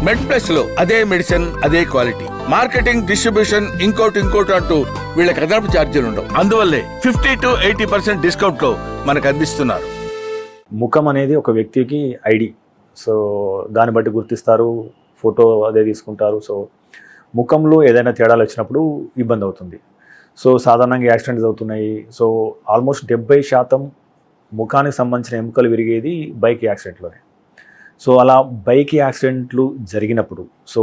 మెడ్ plus లో అదే medicine అదే క్వాలిటీ, మార్కెటింగ్ డిస్ట్రిబ్యూషన్ ఇంకోటి అంటూ వీళ్ళకి అదనపు ఛార్జీలు ఉండవు. అందువల్లే 50 to 80% డిస్కౌంట్ లో మనకు అందిస్తున్నారు. ముఖం అనేది ఒక వ్యక్తికి ఐడి. సో దాన్ని బట్టి గుర్తిస్తారు, ఫోటో అదే తీసుకుంటారు. సో ముఖంలో ఏదైనా తేడాలు వచ్చినప్పుడు ఇబ్బంది అవుతుంది. సో సాధారణంగా యాక్సిడెంట్స్ అవుతున్నాయి. సో ఆల్మోస్ట్ 70% ముఖానికి సంబంధించిన ఎముకలు విరిగేది బైక్ యాక్సిడెంట్లోనే. సో అలా బైక్ యాక్సిడెంట్లు జరిగినప్పుడు సో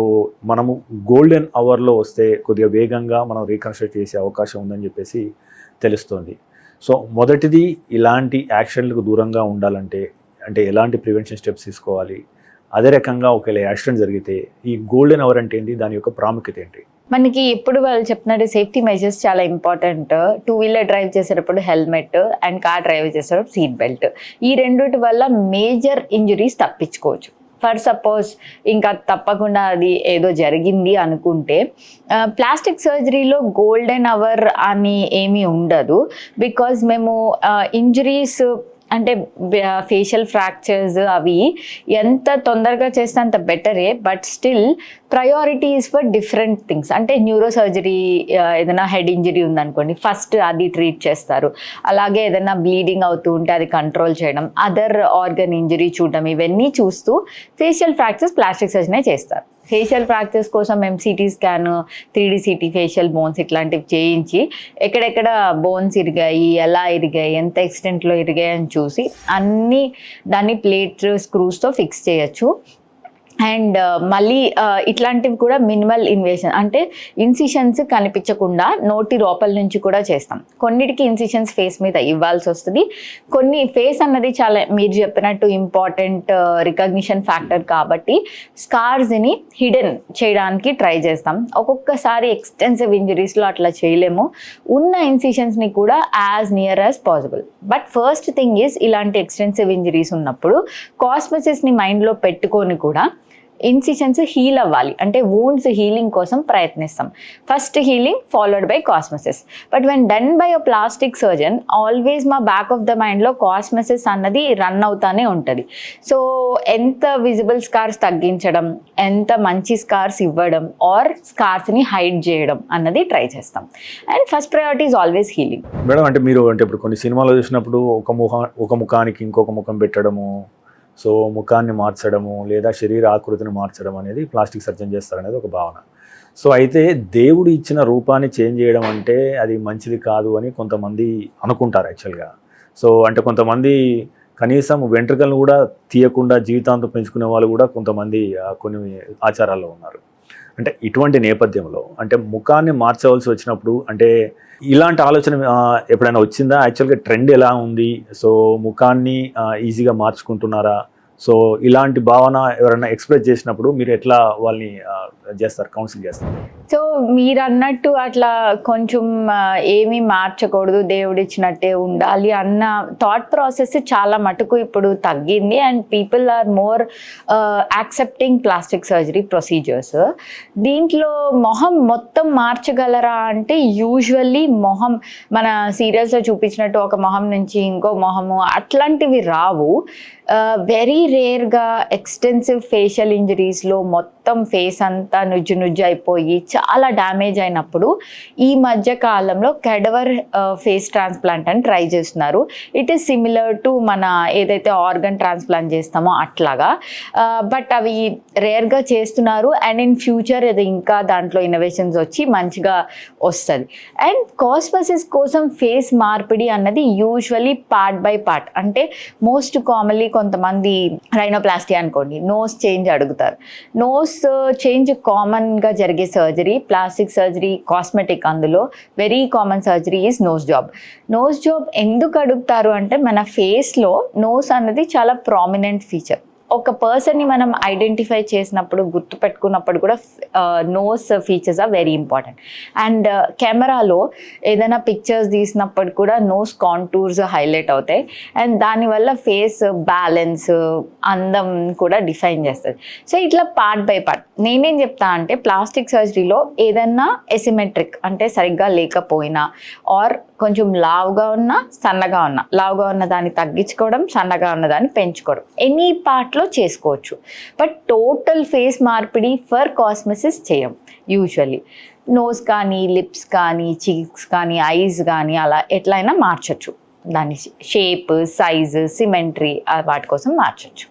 మనము గోల్డెన్ అవర్లో వస్తే కొద్దిగా వేగంగా మనం రీకన్స్ట్రక్ట్ చేసే అవకాశం ఉందని చెప్పేసి తెలుస్తుంది. సో మొదటిది ఇలాంటి యాక్సిడెంట్లకు దూరంగా ఉండాలంటే అంటే ఎలాంటి ప్రివెన్షన్ స్టెప్స్ తీసుకోవాలి, అదే రకంగా ఒకవేళ యాక్సిడెంట్ జరిగితే ఈ గోల్డెన్ అవర్ అంటే ఏంటి, దాని యొక్క ప్రాముఖ్యత ఏంటి? మనకి ఎప్పుడు వాళ్ళు చెప్పినట్టు సేఫ్టీ మెజర్స్ చాలా ఇంపార్టెంట్. 2-వీలర్ డ్రైవ్ చేసేటప్పుడు హెల్మెట్ అండ్ కార్ డ్రైవ్ చేసేటప్పుడు సీట్ బెల్ట్. ఈ రెండిటి వల్ల మేజర్ ఇంజరీస్ తప్పించుకోవచ్చు. ఫర్ సపోజ్ ఇంకా తప్పకుండా అది ఏదో జరిగింది అనుకుంటే ప్లాస్టిక్ సర్జరీలో గోల్డెన్ అవర్ అని ఏమీ ఉండదు. బికాజ్ మేము ఇంజరీస్ అంటే ఫేషియల్ ఫ్రాక్చర్స్ అవి ఎంత తొందరగా చేస్తే అంత బెటరే. But still priorities for different things. అంటే న్యూరో సర్జరీ ఏదైనా హెడ్ ఇంజరీ ఉందనుకోండి, ఫస్ట్ అది ట్రీట్ చేస్తారు. అలాగే ఏదైనా బ్లీడింగ్ అవుతూ ఉంటే అది కంట్రోల్ చేయడం, అదర్ ఆర్గన్ ఇంజరీ చూడడం, ఇవన్నీ చూస్తూ ఫేషియల్ ఫ్రాక్చర్స్ ప్లాస్టిక్ సర్జరీ చేస్తారు. ఫేషియల్ ఫ్రాక్చర్స్ కోసం మేము CT scan, 3D CT, facial bones ఇట్లాంటివి చేయించి ఎక్కడెక్కడ బోన్స్ ఇరిగాయి, ఎలా ఇరిగాయి, ఎంత ఎక్స్టెంట్లో ఇరిగాయి అని చూసి అన్నీ దాన్ని ప్లేట్ స్క్రూస్తో ఫిక్స్ చేయొచ్చు. అండ్ మళ్ళీ ఇట్లాంటివి కూడా మినిమల్ ఇన్వేషన్ అంటే ఇన్సిషన్స్ కనిపించకుండా నోటి లోపల నుంచి కూడా చేస్తాం. కొన్నిటికి ఇన్సిషన్స్ ఫేస్ మీద ఇవ్వాల్సి వస్తుంది. కొన్ని ఫేస్ అన్నది చాలా మీరు చెప్పినట్టు ఇంపార్టెంట్ రికగ్నిషన్ ఫ్యాక్టర్ కాబట్టి స్కార్స్ని హిడెన్ చేయడానికి ట్రై చేస్తాం. ఒక్కొక్కసారి ఎక్స్టెన్సివ్ ఇంజరీస్లో అట్లా చేయలేము. ఉన్న ఇన్సిషన్స్ని కూడా as near as possible. But first thing is ఇలాంటి ఎక్స్టెన్సివ్ ఇంజరీస్ ఉన్నప్పుడు కాస్మెసిస్ని మైండ్లో పెట్టుకొని కూడా ఇన్సిషన్స్ హీల్ అవ్వాలి. అంటే వూండ్స్ హీలింగ్ కోసం ప్రయత్నిస్తాం. First healing followed by cosmesis. But when done by a plastic surgeon always మా బ్యాక్ ఆఫ్ ద మైండ్లో కాస్మెసిస్ అన్నది రన్ అవుతానే ఉంటుంది. సో ఎంత విజిబుల్ స్కార్స్ తగ్గించడం, ఎంత మంచి స్కార్స్ ఇవ్వడం ఆర్ స్కార్స్ని హైడ్ చేయడం అన్నది ట్రై చేస్తాం. And first priority is always healing. Madam అంటే మీరు అంటే ఇప్పుడు కొన్ని సినిమాలు చూసినప్పుడు ఒక ముఖానికి ఇంకొక ముఖం పెట్టడము, సో ముఖాన్ని మార్చడము లేదా శరీర ఆకృతిని మార్చడం అనేది ప్లాస్టిక్ సర్జన్ చేస్తారనేది ఒక భావన. సో అయితే దేవుడు ఇచ్చిన రూపాన్ని చేంజ్ చేయడం అంటే అది మంచిది కాదు అని కొంతమంది అనుకుంటారు యాక్చువల్గా. సో అంటే కొంతమంది కనీసం వెంట్రుకలను కూడా తీయకుండా జీవితాంతం పెంచుకునే వాళ్ళు కూడా కొంతమంది కొన్ని ఆచారాల్లో ఉన్నారు. అంటే ఇటువంటి నేపథ్యంలో అంటే ముఖాన్ని మార్చవలసి వచ్చినప్పుడు అంటే ఇలాంటి ఆలోచన ఎప్పుడైనా వచ్చిందా? యాక్చువల్గా ట్రెండ్ ఎలా ఉంది? సో ముఖాన్ని ఈజీగా మార్చుకుంటున్నారా? సో ఇలాంటి భావన ఎవరైనా ఎక్స్ప్రెస్ చేసినప్పుడు మీరు ఎట్లా వాళ్ళని చేస్తారు, కౌన్సిల్ చేస్తారు? సో మీరు అన్నట్టు అట్లా కొంచెం ఏమీ మార్చకూడదు, దేవుడు ఇచ్చినట్టే ఉండాలి అన్న థాట్ ప్రాసెస్ చాలా మటుకు ఇప్పుడు తగ్గింది. And people are more accepting plastic surgery procedures. దీంట్లో మొహం మొత్తం మార్చగలరా అంటే యూజువల్లీ మొహం మన సీరియల్స్లో చూపించినట్టు ఒక మొహం నుంచి ఇంకో మొహము అట్లాంటివి రావు. వెరీ రేర్గా ఎక్స్టెన్సివ్ ఫేషియల్ ఇంజరీస్లో మొత్తం ఫేస్ అంతా నుజ్జు అయిపోయి చాలా డ్యామేజ్ అయినప్పుడు ఈ మధ్య కాలంలో కెడవర్ ఫేస్ ట్రాన్స్ప్లాంట్ అని ట్రై చేస్తున్నారు. ఇట్ ఈస్ సిమిలర్ టు మన ఏదైతే ఆర్గన్ ట్రాన్స్ప్లాంట్ చేస్తామో అట్లాగా. బట్ అవి రేర్గా చేస్తున్నారు. అండ్ ఇన్ ఫ్యూచర్ ఇది ఇంకా దాంట్లో ఇన్నోవేషన్స్ వచ్చి మంచిగా వస్తుంది. అండ్ కాస్మెసిస్ కోసం ఫేస్ మార్పిడి అన్నది యూజువలీ పార్ట్ బై పార్ట్. అంటే మోస్ట్ కామన్లీ కొంతమంది రైనోప్లాస్టీ అనుకోండి, నోస్ చేంజ్ అడుగుతారు. నోస్ చేంజ్ కామన్గా జరిగే సర్జరీ, ప్లాస్టిక్ సర్జరీ, కాస్మెటిక్. అందులో very common surgery is nose job. Nose job ఎందుకు అడుగుతారు అంటే మన ఫేస్లో నోస్ అన్నది చాలా ప్రామినెంట్ ఫీచర్. ఒక పర్సన్ని మనం ఐడెంటిఫై చేసినప్పుడు గుర్తుపెట్టుకున్నప్పుడు కూడా nose features are very important. And కెమెరాలో ఏదైనా పిక్చర్స్ తీసినప్పుడు కూడా నోస్ కాంటూర్స్ హైలైట్ అవుతాయి. అండ్ దానివల్ల ఫేస్ బ్యాలెన్స్, అందం కూడా డిఫైన్ చేస్తుంది. సో ఇట్లా పార్ట్ బై పార్ట్. నేనేం చెప్తా అంటే ప్లాస్టిక్ సర్జరీలో ఏదన్నా ఎసిమెట్రిక్ అంటే సరిగ్గా లేకపోయినా ఆర్ కొంచెం లావుగా ఉన్న సన్నగా ఉన్న, లావుగా ఉన్న దాన్ని తగ్గించుకోవడం, సన్నగా ఉన్న దాన్ని పెంచుకోవడం ఎనీ పార్ట్లో చేసుకోవచ్చు. బట్ టోటల్ ఫేస్ మార్పిడి ఫర్ కాస్మెసిస్ చేయం యూజువల్లీ. నోస్ కానీ, లిప్స్ కానీ, చీక్స్ కానీ, ఐస్ కానీ అలా ఎట్లయినా మార్చచ్చు. దాని షేప్, సైజు, సిమెట్రీ వాటి కోసం మార్చచ్చు.